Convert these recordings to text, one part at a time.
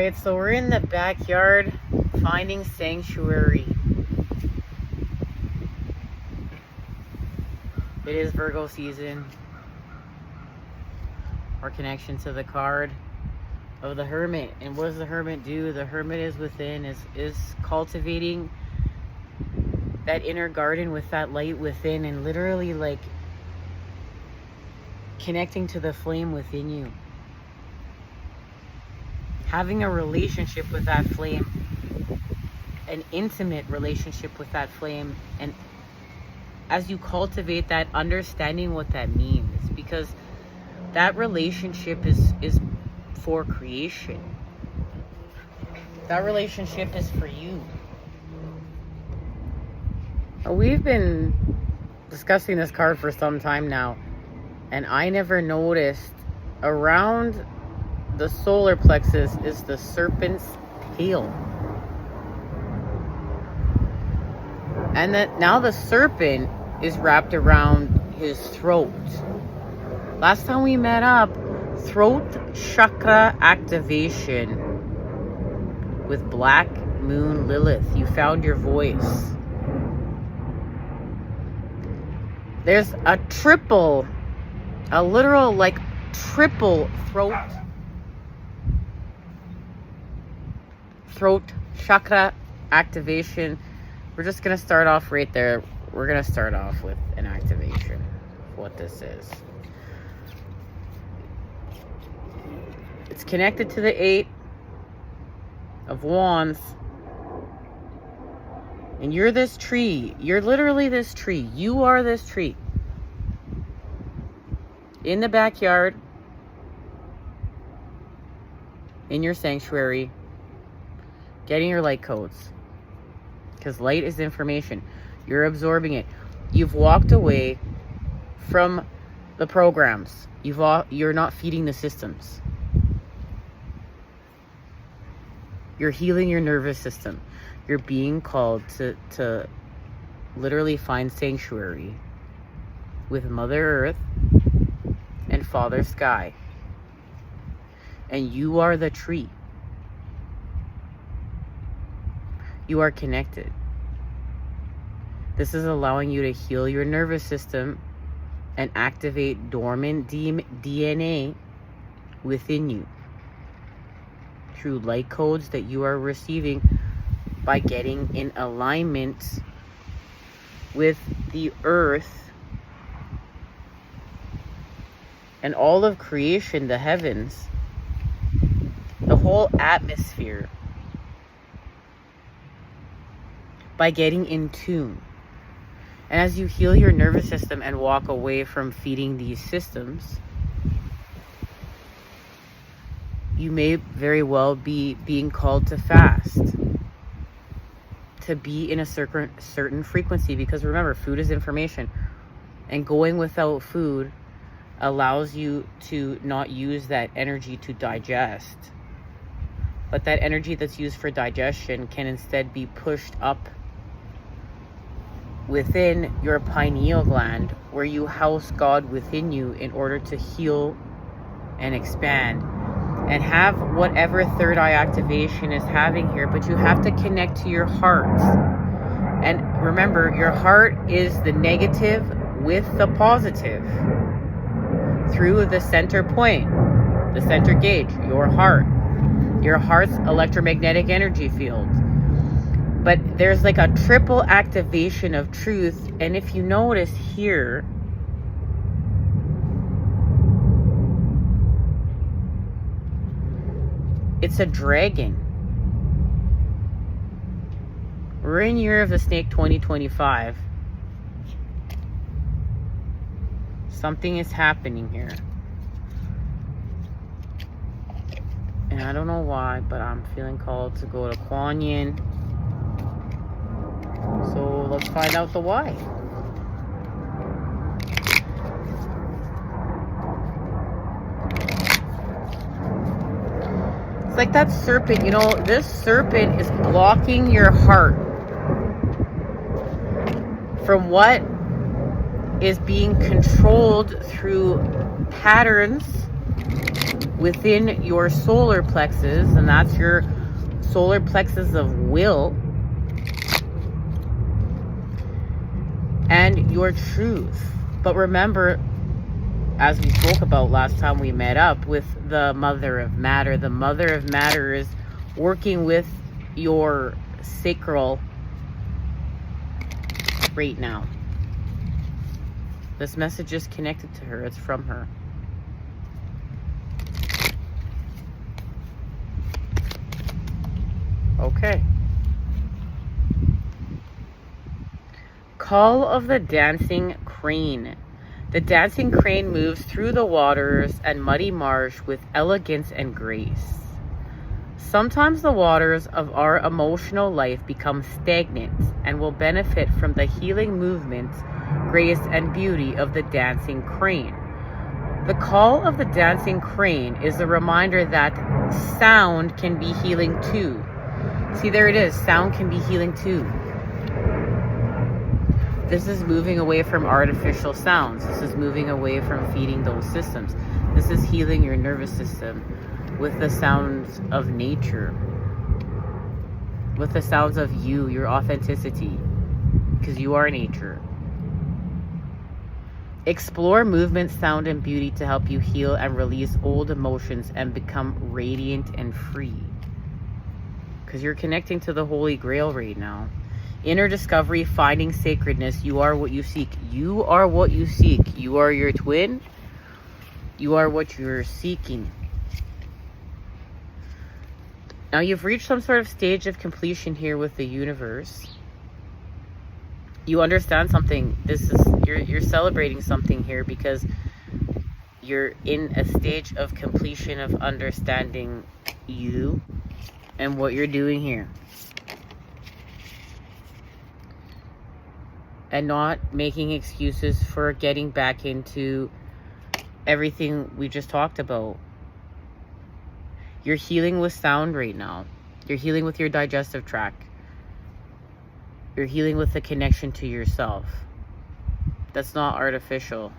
Alright, so we're in the backyard finding sanctuary. It is Virgo season. Our connection to the card of the Hermit. And what does the Hermit do? The Hermit is within, is cultivating that inner garden with that light within, and literally like connecting to the flame within you. Having a relationship with that flame, an intimate relationship with that flame, and as you cultivate that, understanding what that means, because that relationship is for creation. That relationship is for you. We've been discussing this card for some time now, and I never noticed around the solar plexus is the serpent's tail. And that now the serpent is wrapped around his throat. Last time we met up, throat chakra activation with Black Moon Lilith. You found your voice. There's a literal like triple throat chakra activation. We're just going to start off right there. We're going to start off with an activation of what this is. It's connected to the 8 of Wands. And you're this tree. You're literally this tree. You are this tree. In the backyard. In your sanctuary. Getting your light codes. Because light is information. You're absorbing it. You've walked away from the programs. You're not feeding the systems. You're healing your nervous system. You're being called to literally find sanctuary with Mother Earth and Father Sky. And you are the tree. You are connected. This is allowing you to heal your nervous system and activate dormant DNA within you through light codes that you are receiving by getting in alignment with the earth and all of creation, the heavens, the whole atmosphere, by getting in tune. And as you heal your nervous system and walk away from feeding these systems, you may very well be being called to fast, to be in a certain frequency, because remember, food is information, and going without food allows you to not use that energy to digest, but that energy that's used for digestion can instead be pushed up within your pineal gland, where you house God within you in order to heal and expand and have whatever third eye activation is having here. But you have to connect to your heart. And remember, your heart is the negative with the positive through the center point, the center gauge, your heart's electromagnetic energy field. But there's like a triple activation of truth. And if you notice here, it's a dragon. We're in Year of the Snake 2025. Something is happening here. And I don't know why, but I'm feeling called to go to Kuan Yin. So let's find out the why. It's like that serpent, you know, this serpent is blocking your heart from what is being controlled through patterns within your solar plexus, and that's your solar plexus of will, and your truth. But remember, as we spoke about last time we met up, with the mother of matter. The mother of matter is working with your sacral right now. This message is connected to her. It's from her. Okay. Call of the dancing crane. The dancing crane moves through the waters and muddy marsh with elegance and grace. Sometimes the waters of our emotional life become stagnant and will benefit from the healing movement, grace, and beauty of the dancing crane. The call of the dancing crane is a reminder that sound can be healing too. See, there it is. Sound can be healing too. This is moving away from artificial sounds. This is moving away from feeding those systems. This is healing your nervous system with the sounds of nature, with the sounds of you, your authenticity, because you are nature. Explore movement, sound, and beauty to help you heal and release old emotions and become radiant and free. Because you're connecting to the Holy Grail right now. Inner discovery, finding sacredness. You are what you seek. You are what you seek. You are your twin. You are what you're seeking. Now you've reached some sort of stage of completion here with the universe. You understand something. This is you're celebrating something here because you're in a stage of completion of understanding you and what you're doing here. And not making excuses for getting back into everything we just talked about. You're healing with sound right now. You're healing with your digestive tract. You're healing with the connection to yourself. That's not artificial.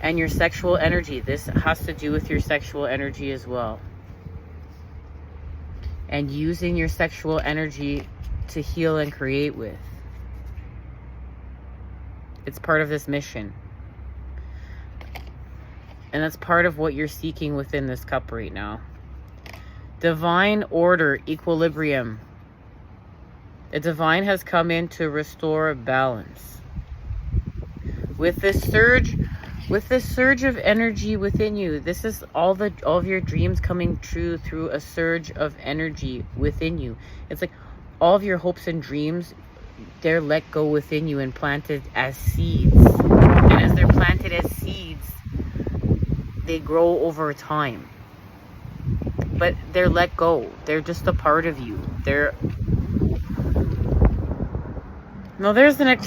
And your sexual energy. This has to do with your sexual energy as well. And using your sexual energy to heal and create with. It's part of this mission. And that's part of what you're seeking within this cup right now. Divine order, equilibrium. The divine has come in to restore balance. With this surge of energy within you, this is all of your dreams coming true through a surge of energy within you. It's like all of your hopes and dreams, they're let go within you and planted as seeds. And as they're planted as seeds, they grow over time. But they're let go. They're just a part of you. Now there's an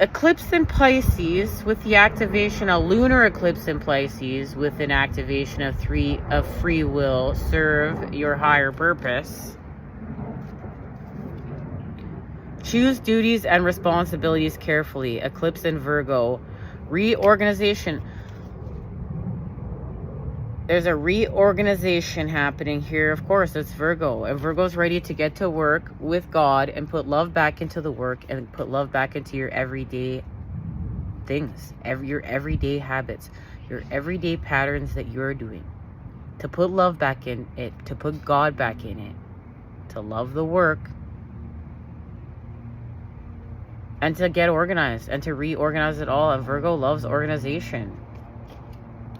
eclipse in Pisces with the activation, a lunar eclipse in Pisces with an activation of free will. Serve your higher purpose. Choose duties and responsibilities carefully. Eclipse in Virgo. Reorganization. There's a reorganization happening here. Of course, it's Virgo. And Virgo's ready to get to work with God and put love back into the work and put love back into your everyday things. Your everyday habits. Your everyday patterns that you're doing. To put love back in it. To put God back in it. To love the work. And to get organized. And to reorganize it all. And Virgo loves organization.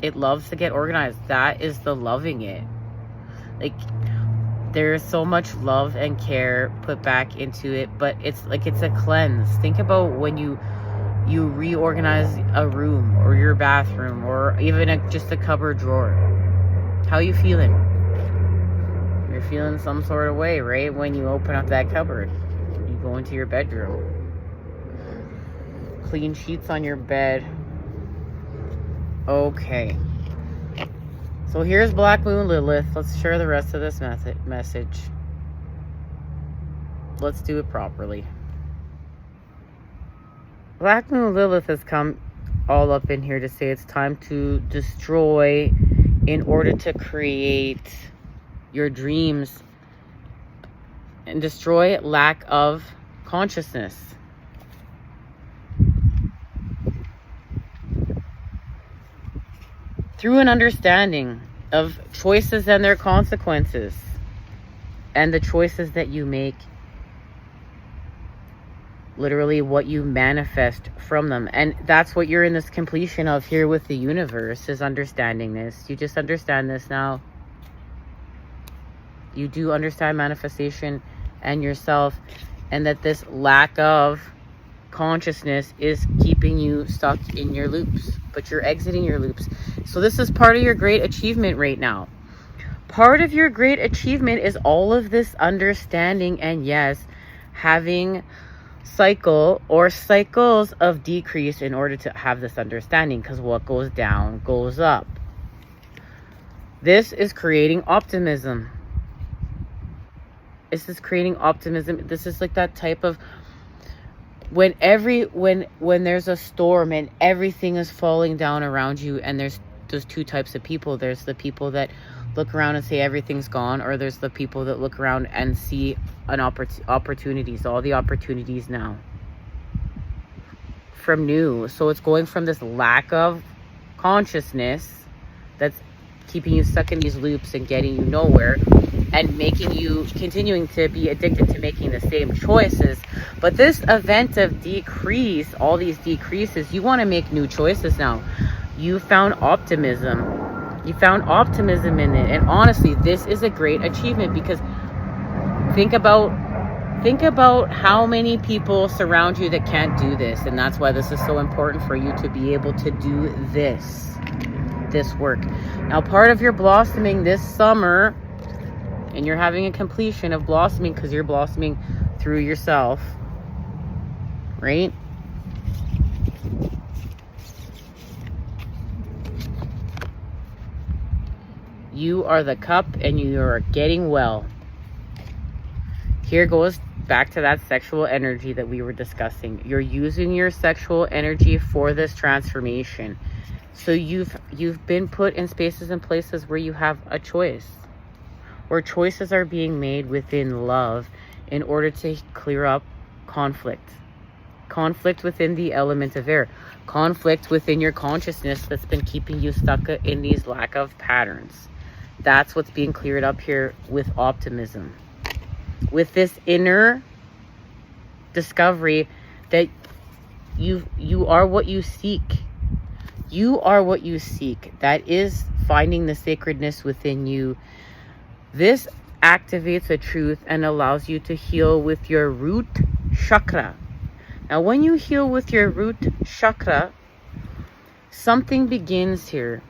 It loves to get organized. That is the loving it. Like, there's so much love and care put back into it, but it's like it's a cleanse. Think about when you reorganize a room or your bathroom or even just a cupboard drawer. How are you feeling? You're feeling some sort of way, right? When you open up that cupboard, you go into your bedroom. Clean sheets on your bed. Okay. So here's Black Moon Lilith. Let's share the rest of this message. Let's do it properly. Black Moon Lilith has come all up in here to say it's time to destroy in order to create your dreams, and destroy lack of consciousness. Through an understanding of choices and their consequences, and the choices that you make, literally what you manifest from them. And that's what you're in this completion of here with the universe, is understanding this. You just understand this now. You do understand manifestation and yourself, and that this lack of consciousness is keeping you stuck in your loops, but you're exiting your loops. So this is part of your great achievement right now. Part of your great achievement is all of this understanding, and yes, having cycle or cycles of decrease in order to have this understanding, because what goes down goes up. This is creating optimism. This is creating optimism. This is like that type of when there's a storm and everything is falling down around you, and there's two types of people. There's the people that look around and say everything's gone, or there's the people that look around and see an opportunities, all the opportunities now from new. So it's going from this lack of consciousness that's keeping you stuck in these loops and getting you nowhere, and making you continuing to be addicted to making the same choices. But this event of decrease, all these decreases, you want to make new choices now. You found optimism. You found optimism in it. And honestly, this is a great achievement, because think about how many people surround you that can't do this. And that's why this is so important for you to be able to do this work. Now, part of your blossoming this summer, and you're having a completion of blossoming because you're blossoming through yourself, right? You are the cup, and you are getting well. Here goes back to that sexual energy that we were discussing. You're using your sexual energy for this transformation. So you've been put in spaces and places where you have a choice, where choices are being made within love in order to clear up conflict within the element of air, conflict within your consciousness that's been keeping you stuck in these lack of patterns. That's what's being cleared up here with optimism, with this inner discovery that you are what you seek. You are what you seek. That is finding the sacredness within you. This activates a truth and allows you to heal with your root chakra. Now, when you heal with your root chakra, something begins here.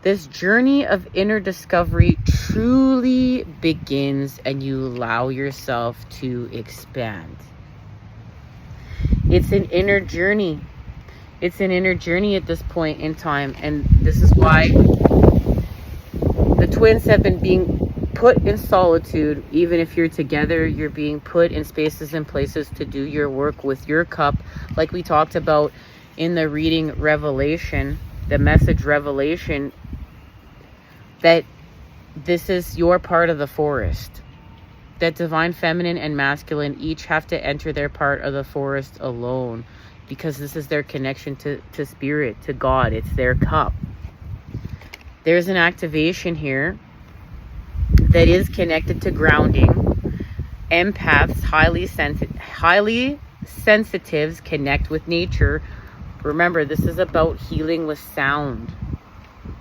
This journey of inner discovery truly begins, and you allow yourself to expand. It's an inner journey. It's an inner journey at this point in time, and this is why the twins have been being put in solitude. Even if you're together, you're being put in spaces and places to do your work with your cup, like we talked about in the reading Revelation, the message Revelation, that this is your part of the forest, that divine feminine and masculine each have to enter their part of the forest alone, because this is their connection to spirit, to God. It's their cup. There's an activation here that is connected to grounding. Empaths, highly sensitives connect with nature. Remember, this is about healing with sound.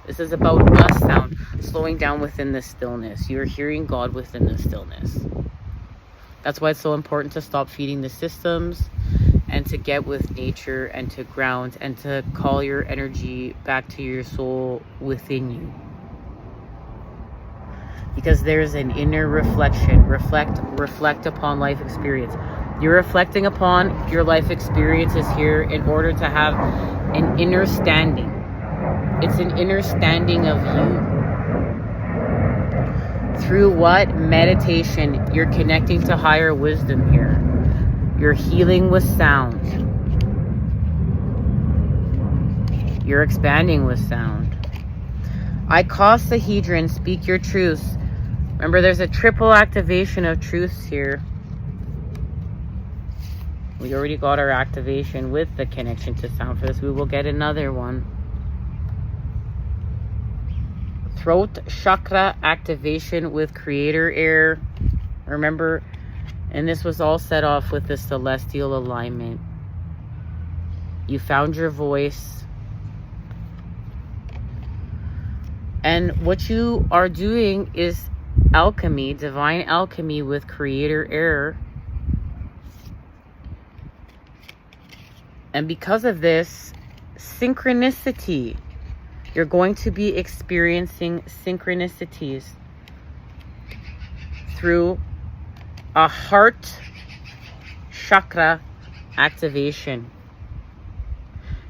This is about us sound, slowing down within the stillness. You're hearing God within the stillness. That's why it's so important to stop feeding the systems and to get with nature and to ground and to call your energy back to your soul within you. Because there's an inner reflection. Reflect upon life experience. You're reflecting upon your life experiences here in order to have an inner standing. It's an inner standing of you. Through what? Meditation. You're connecting to higher wisdom here. You're healing with sound. You're expanding with sound. Icosahedron, speak your truths. Remember, there's a triple activation of truths here. We already got our activation with the connection to sound for this. We will get another one. Throat chakra activation with creator air. Remember, and this was all set off with the celestial alignment. You found your voice. And what you are doing is alchemy, divine alchemy with creator air. And because of this, synchronicity. You're going to be experiencing synchronicities through a heart chakra activation.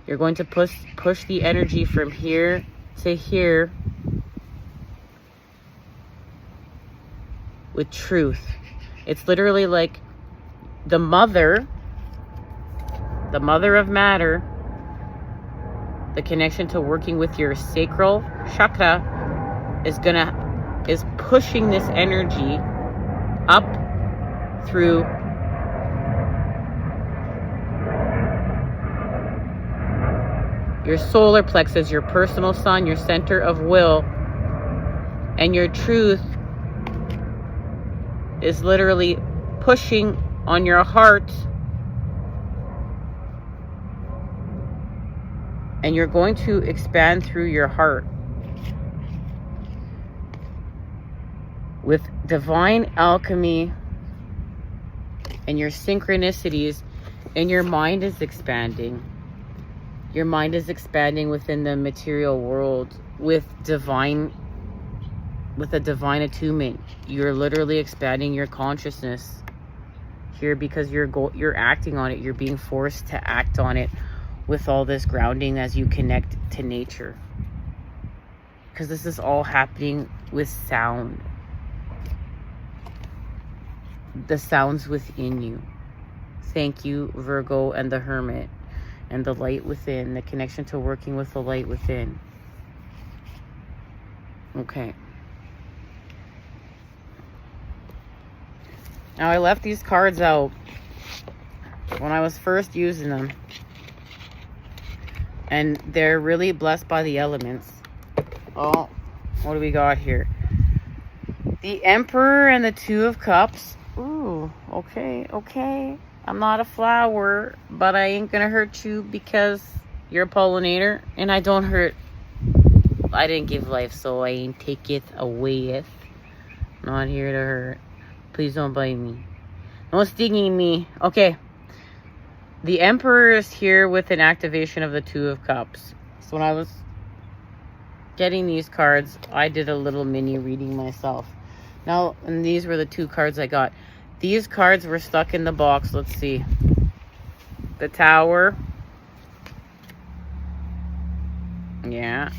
You're going to push the energy from here to here with truth. It's literally like the mother of matter, the connection to working with your sacral chakra is pushing this energy up through your solar plexus, your personal sun, your center of will, and your truth is literally pushing on your heart. And you're going to expand through your heart with divine alchemy and your synchronicities, and your mind is expanding. Your mind is expanding within the material world with a divine attunement. You're literally expanding your consciousness here because you're acting on it. You're being forced to act on it with all this grounding as you connect to nature. Because this is all happening with sound. The sounds within you. Thank you, Virgo and the Hermit. And the light within. The connection to working with the light within. Okay. Now I left these cards out when I was first using them. And they're really blessed by the elements. Oh, what do we got here? The Emperor and the Two of Cups. Ooh, okay. I'm not a flower, but I ain't gonna hurt you because you're a pollinator. And I don't hurt. I didn't give life, so I ain't take it away. Not here to hurt. Please don't bite me. No stinging me. Okay. The Emperor is here with an activation of the Two of Cups. So when I was getting these cards, I did a little mini reading myself. Now, and these were the two cards I got. These cards were stuck in the box. Let's see. The Tower. Yeah.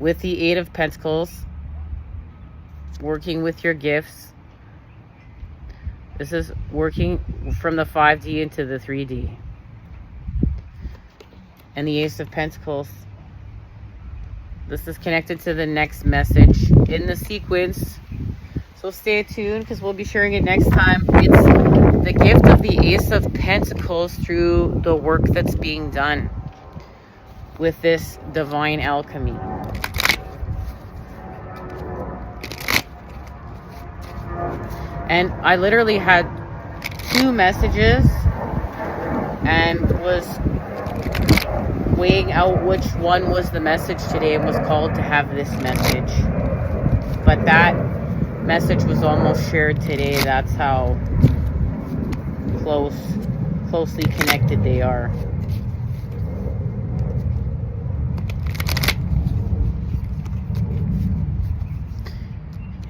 With the Eight of Pentacles. Working with your gifts. This is working from the 5D into the 3D. And the Ace of Pentacles. This is connected to the next message in the sequence. So stay tuned because we'll be sharing it next time. It's the gift of the Ace of Pentacles through the work that's being done with this divine alchemy. And I literally had two messages and was weighing out which one was the message today and was called to have this message. But that message was almost shared today. That's how closely connected they are.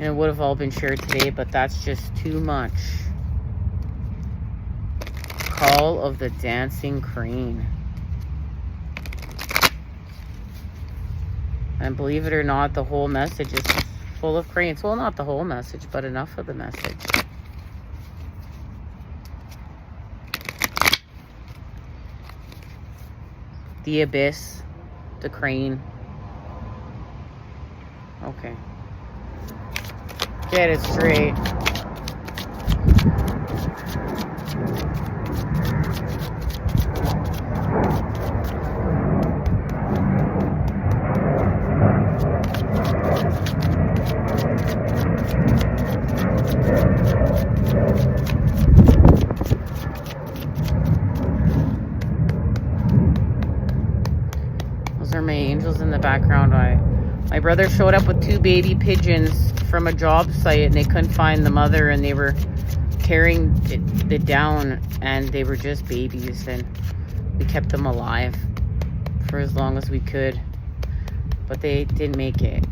And it would have all been shared today, but that's just too much. Call of the Dancing Crane. And believe it or not, the whole message is full of cranes. Well, not the whole message, but enough of the message. the abyss, the crane. Okay. Get it straight. Those are my angels in the background. My brother showed up with 2 baby pigeons from a job site, and they couldn't find the mother, and they were tearing it down, and they were just babies, and we kept them alive for as long as we could, but they didn't make it,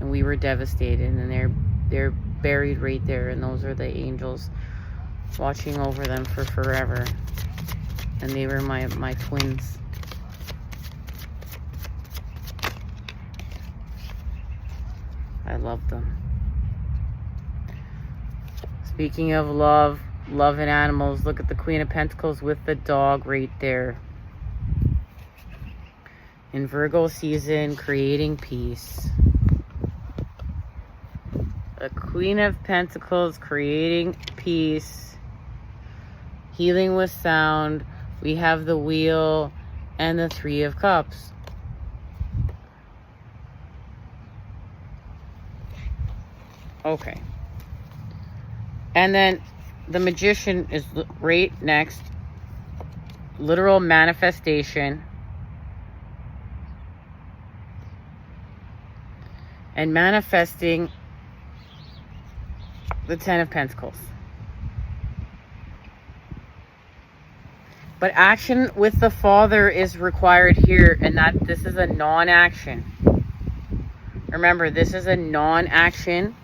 and we were devastated. And they're buried right there, and those are the angels watching over them for forever, and they were my twins. I love them. Speaking of love and animals, look at the Queen of Pentacles with the dog right there. In Virgo season, creating peace. The Queen of Pentacles creating peace. Healing with sound. We have the Wheel and the 3 of Cups. Okay. And then the Magician is right next. Literal manifestation. And manifesting the 10 of Pentacles. But action with the Father is required here, and that this is a non-action. Remember, this is a non-action.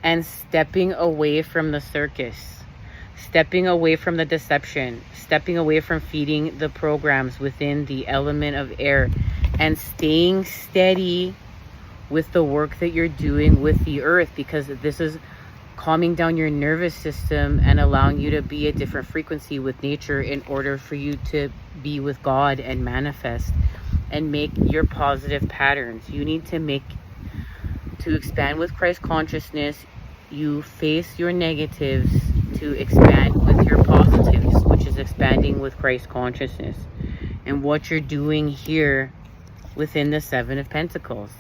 And stepping away from the circus, stepping away from the deception, stepping away from feeding the programs within the element of air, and staying steady with the work that you're doing with the earth, because this is calming down your nervous system and allowing you to be a different frequency with nature in order for you to be with God and manifest and make your positive patterns. You need to expand with Christ consciousness. You face your negatives to expand with your positives, which is expanding with Christ consciousness. And what you're doing here within the 7 of Pentacles.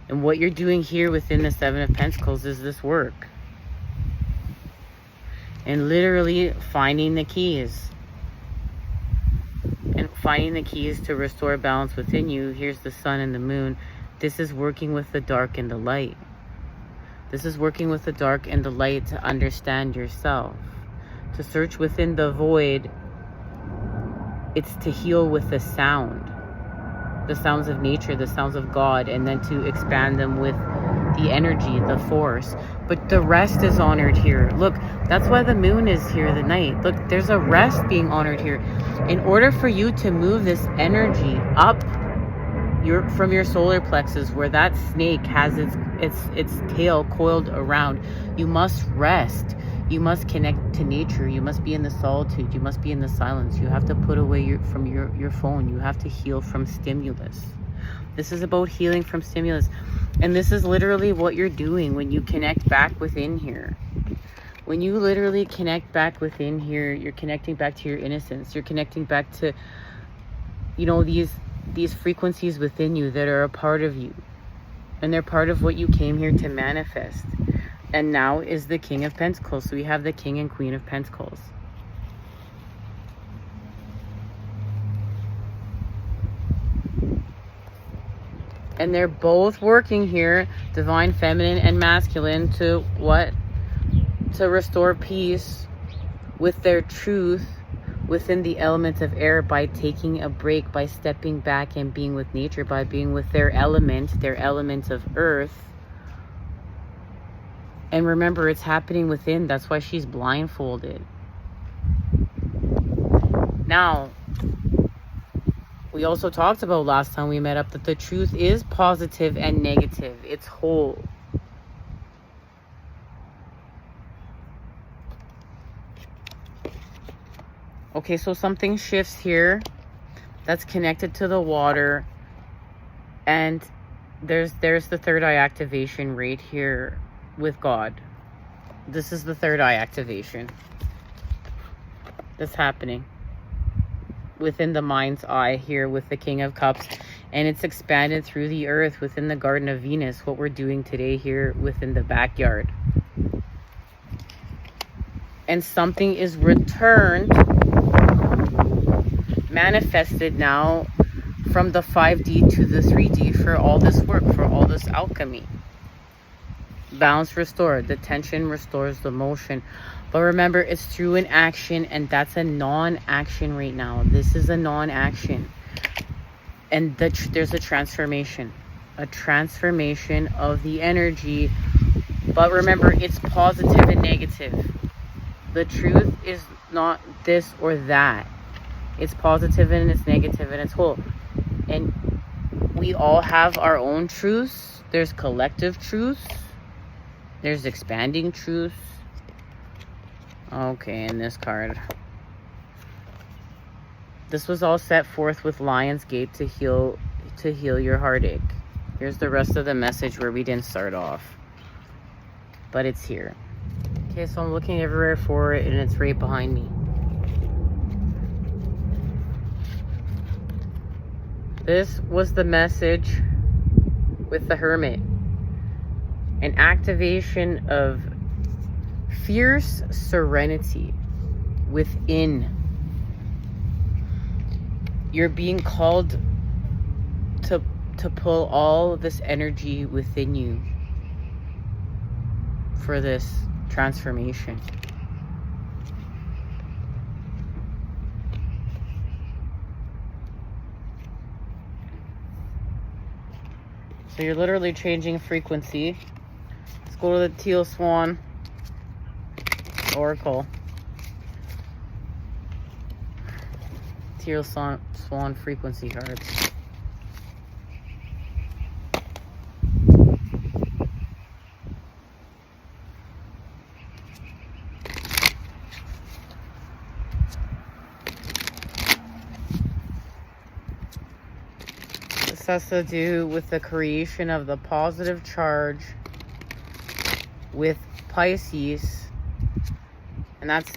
And what you're doing here within the 7 of Pentacles is this work. And literally finding the keys. And finding the keys to restore balance within you. Here's the sun and the moon. This is working with the dark and the light. This is working with the dark and the light to understand yourself. To search within the void. It's to heal with the sound. The sounds of nature, the sounds of God, and then to expand them with the energy, the force. But the rest is honored here. Look, that's why the moon is here, the night. Look, there's a rest being honored here. In order for you to move this energy up from your solar plexus, where that snake has its tail coiled around, you must rest. You must connect to nature. You must be in the solitude. You must be in the silence. You have to put away from your phone. You have to heal from stimulus. This is about healing from stimulus. And this is literally what you're doing when you connect back within here. When you literally connect back within here, you're connecting back to your innocence. You're connecting back to, these frequencies within you that are a part of you. And they're part of what you came here to manifest. And now is the King of Pentacles. So we have the King and Queen of Pentacles. And they're both working here, divine feminine and masculine, to what? To restore peace with their truth within the element of air, by taking a break, by stepping back and being with nature, by being with their element of earth. And remember, it's happening within. That's why she's blindfolded. Now, we also talked about last time we met up that the truth is positive and negative. It's whole. Okay, so something shifts here that's connected to the water, and there's the third eye activation right here with God. This is the third eye activation that's happening within the mind's eye here with the King of Cups, and it's expanded through the earth within the Garden of Venus, what we're doing today here within the backyard. And something is returned, manifested now from the 5D to the 3D for all this work, for all this alchemy. Balance restored. The tension restores the motion. But remember, it's through an action, and that's a non-action right now. This is a non-action. And there's a transformation. A transformation of the energy. But remember, it's positive and negative. The truth is not this or that. It's positive and it's negative and it's whole. And we all have our own truths. There's collective truths. There's expanding truths. Okay, and this card. This was all set forth with Lion's Gate to heal your heartache. Here's the rest of the message where we didn't start off. But it's here. Okay, so I'm looking everywhere for it, and it's right behind me. This was the message with the Hermit. An activation of fierce serenity within. You're being called to pull all this energy within you for this transformation. So you're literally changing frequency. Let's go to the Teal Swan Oracle. Teal Swan frequency cards. This has to do with the creation of the positive charge with Pisces, and that's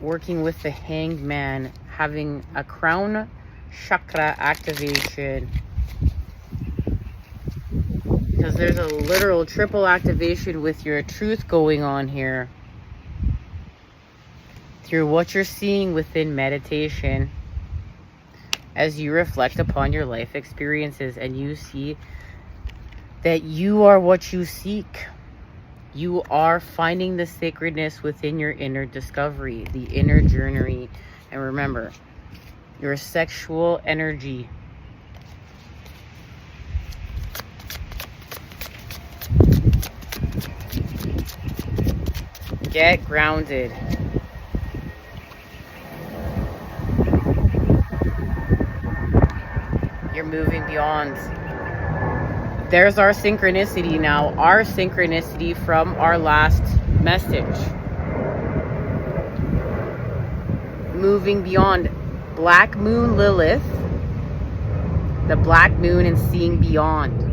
working with the Hanged Man, having a crown chakra activation, because there's a literal triple activation with your truth going on here through what you're seeing within meditation as you reflect upon your life experiences, and you see that you are what you seek. You are finding the sacredness within your inner discovery, the inner journey. And remember, your sexual energy. Get grounded. You're moving beyond. There's our synchronicity now. Our synchronicity from our last message. Moving beyond. Black Moon Lilith. The Black Moon and seeing beyond.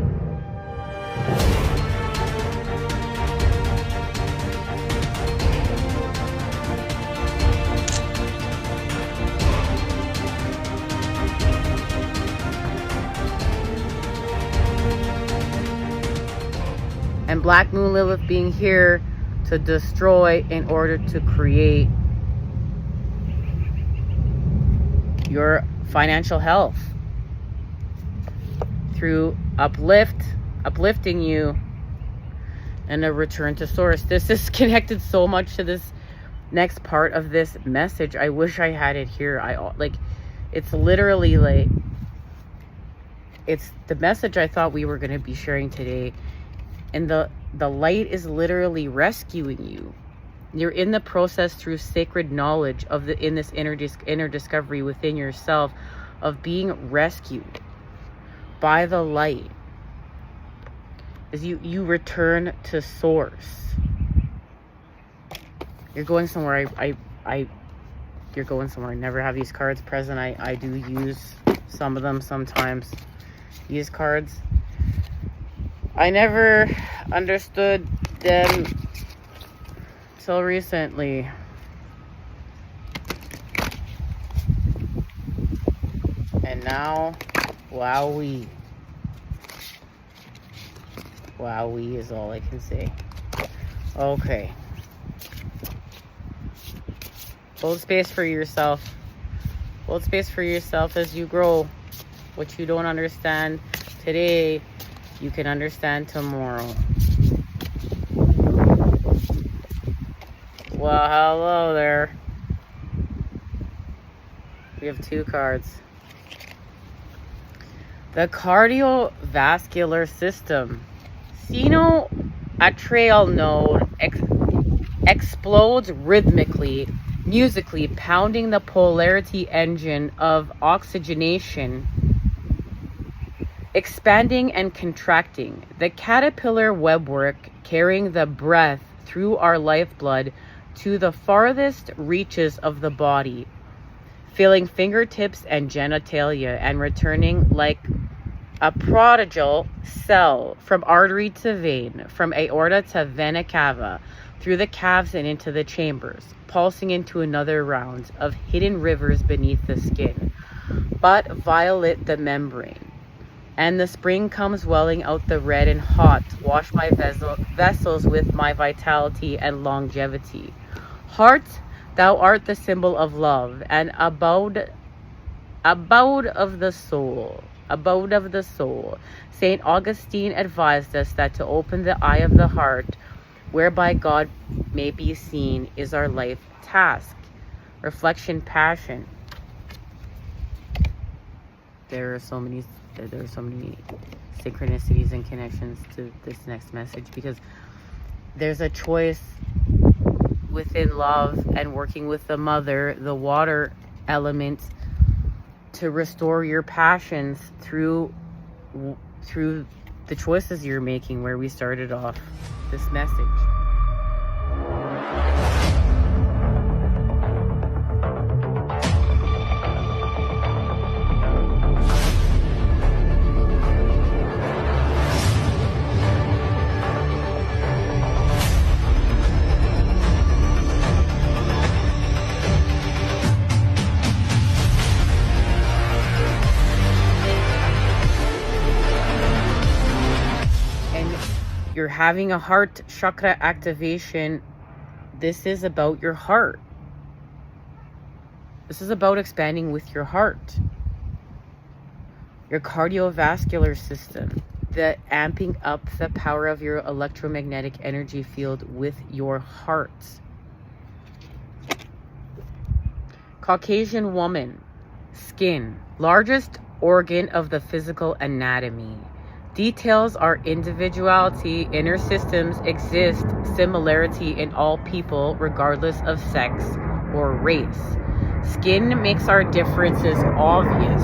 And Black Moon Lilith being here to destroy in order to create your financial health through uplifting you, and a return to source. This is connected so much to this next part of this message. I wish I had it here. It's literally like, it's the message I thought we were going to be sharing today. And the light is literally rescuing you. You're in the process through sacred knowledge in this inner discovery within yourself of being rescued by the light. As you return to source. You're going somewhere. you're going somewhere. I never have these cards present. I do use some of them sometimes. These cards, I never understood them till recently. And now, wowee. Wowee is all I can say. Okay. Hold space for yourself. Hold space for yourself as you grow. What you don't understand today, you can understand tomorrow. Well, hello there. We have 2 cards. The cardiovascular system. Sinoatrial node explodes rhythmically, musically, pounding the polarity engine of oxygenation, expanding and contracting. The caterpillar webwork carrying the breath through our lifeblood to the farthest reaches of the body, filling fingertips and genitalia and returning like a prodigal cell from artery to vein, from aorta to vena cava, through the calves and into the chambers, pulsing into another round of hidden rivers beneath the skin, but violet the membrane. And the spring comes welling out the red and hot, wash my vessels with my vitality and longevity. Heart, thou art the symbol of love, and abode of the soul. Abode of the soul. Saint Augustine advised us that to open the eye of the heart, whereby God may be seen, is our life task. Reflection, passion. There are so many synchronicities and connections to this next message, because there's a choice within love and working with the mother, the water element, to restore your passions through the choices you're making, where we started off this message. You're having a heart chakra activation. This is about your heart. This is about expanding with your heart. Your cardiovascular system, the amping up the power of your electromagnetic energy field with your heart. Caucasian woman, skin, largest organ of the physical anatomy. Details our individuality, inner systems exist, similarity in all people, regardless of sex or race. Skin makes our differences obvious.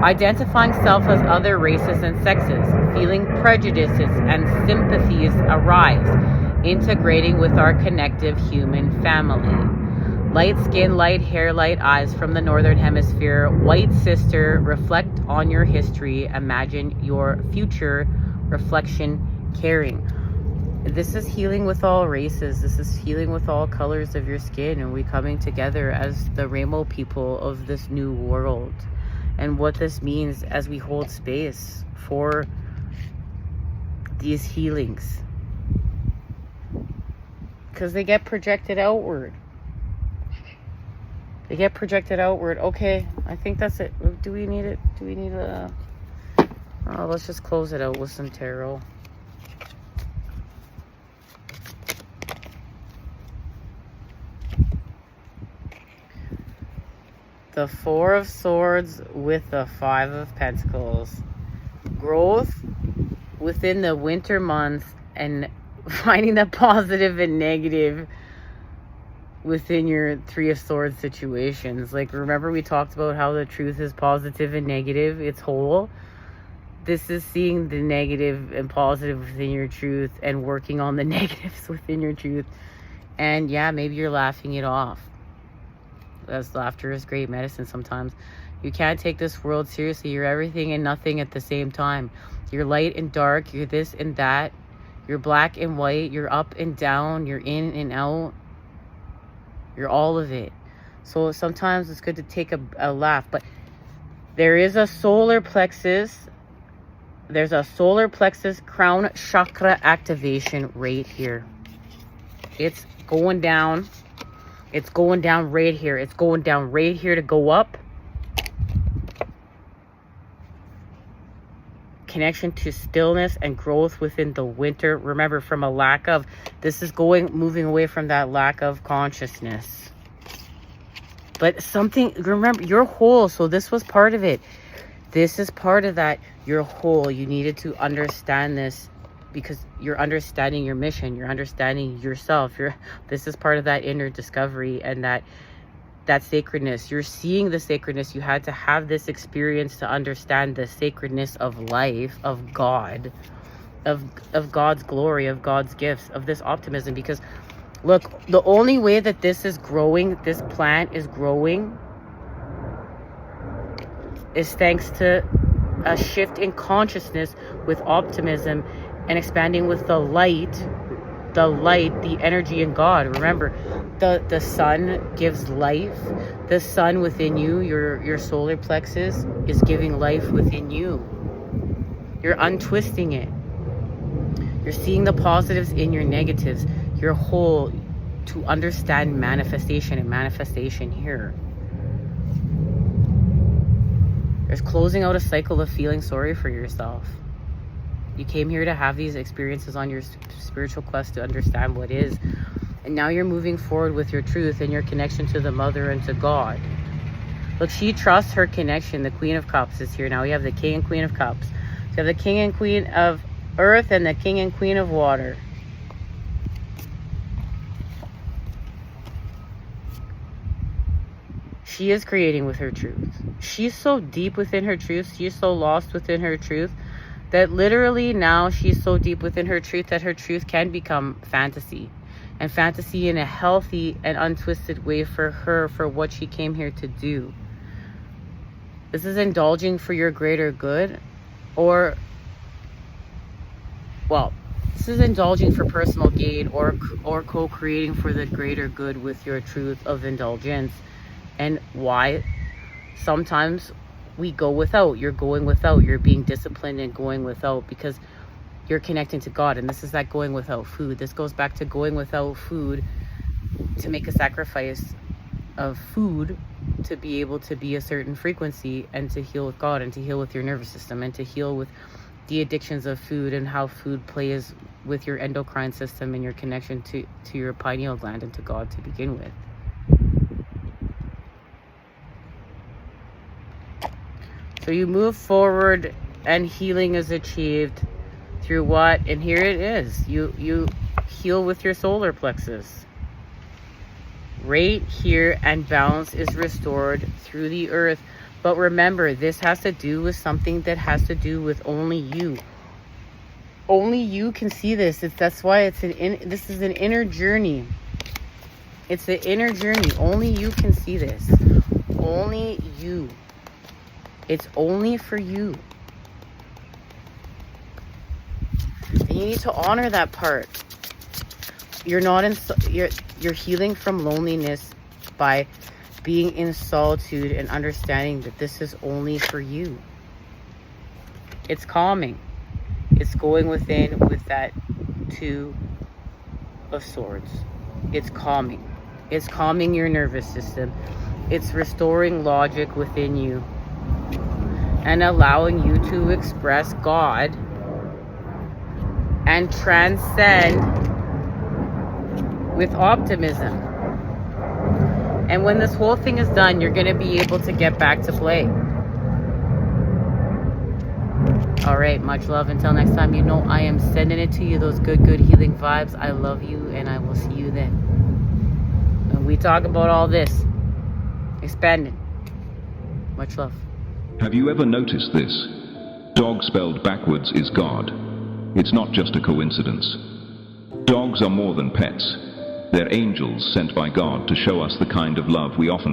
Identifying self as other races and sexes, feeling prejudices and sympathies arise, integrating with our connective human family. Light skin, light hair, light eyes from the northern hemisphere. White sister, reflect on your history. Imagine your future. Reflection, caring. This is healing with all races. This is healing with all colors of your skin. And we coming together as the rainbow people of this new world. And what this means as we hold space for these healings. Because they get projected outward. They get projected outward. Okay, I think that's it. Do we need it? Do we need a... Oh, let's just close it out with some tarot. The Four of Swords with the Five of Pentacles. Growth within the winter months and finding the positive and negative within your Three of Swords situations. Like, remember we talked about how the truth is positive and negative, it's whole. This is seeing the negative and positive within your truth and working on the negatives within your truth. And yeah, maybe you're laughing it off. as laughter is great medicine sometimes. You can't take this world seriously. You're everything and nothing at the same time. You're light and dark. You're this and that. You're black and white. You're up and down. You're in and out. You're all of it. So sometimes it's good to take a laugh. But there is a solar plexus. There's a solar plexus crown chakra activation right here. It's going down. It's going down right here. It's going down right here to go up. Connection to stillness and growth within the winter. Remember, from a lack of, this is moving away from that lack of consciousness. But something, remember, you're whole. So this was part of it. This is part of that. You're whole. You needed to understand this because you're understanding your mission. You're understanding yourself. This is part of that inner discovery and that sacredness. You're seeing the sacredness. You had to have this experience to understand the sacredness of life, of God, of God's glory, of God's gifts, of this optimism. Because look, the only way that this is growing, this plant is growing, is thanks to a shift in consciousness with optimism and expanding with the light, the energy in God. Remember, the sun gives life. The sun within you, your solar plexus, is giving life within you. You're untwisting it. You're seeing the positives in your negatives. You're whole to understand manifestation, and manifestation here. There's closing out a cycle of feeling sorry for yourself. You came here to have these experiences on your spiritual quest to understand what is. And now you're moving forward with your truth and your connection to the Mother and to God. Look, she trusts her connection. The Queen of Cups is here. Now we have the King and Queen of Cups. So you have the King and Queen of Earth and the King and Queen of Water. She is creating with her truth. She's so deep within her truth. She's so lost within her truth that literally now she's so deep within her truth that her truth can become fantasy. And fantasy in a healthy and untwisted way for her, for what she came here to do. This is indulging for your greater good, or, well, this is indulging for personal gain or co-creating for the greater good with your truth of indulgence. And why? Sometimes we go without. You're going without. You're being disciplined and going without because you're connecting to God. And this is that going without food. This goes back to going without food to make a sacrifice of food to be able to be a certain frequency and to heal with God and to heal with your nervous system and to heal with the addictions of food and how food plays with your endocrine system and your connection to your pineal gland and to God to begin with. So you move forward and healing is achieved through what? And here it is. You heal with your solar plexus. Right here, and balance is restored through the earth. But remember, this has to do with something that has to do with only you. Only you can see this. That's why this is an inner journey. It's the inner journey. Only you can see this. Only you. It's only for you. And you need to honor that part. You're healing from loneliness by being in solitude and understanding that this is only for you. It's calming. It's going within with that Two of Swords. It's calming. It's calming your nervous system. It's restoring logic within you and allowing you to express God and transcend with optimism. And when this whole thing is done, you're going to be able to get back to play. All right, much love. Until next time, you know I am sending it to you, those good healing vibes. I love you, and I will see you then. And we talk about all this. Expanding. Much love. Have you ever noticed this? Dog spelled backwards is God. It's not just a coincidence. Dogs are more than pets. They're angels sent by God to show us the kind of love we often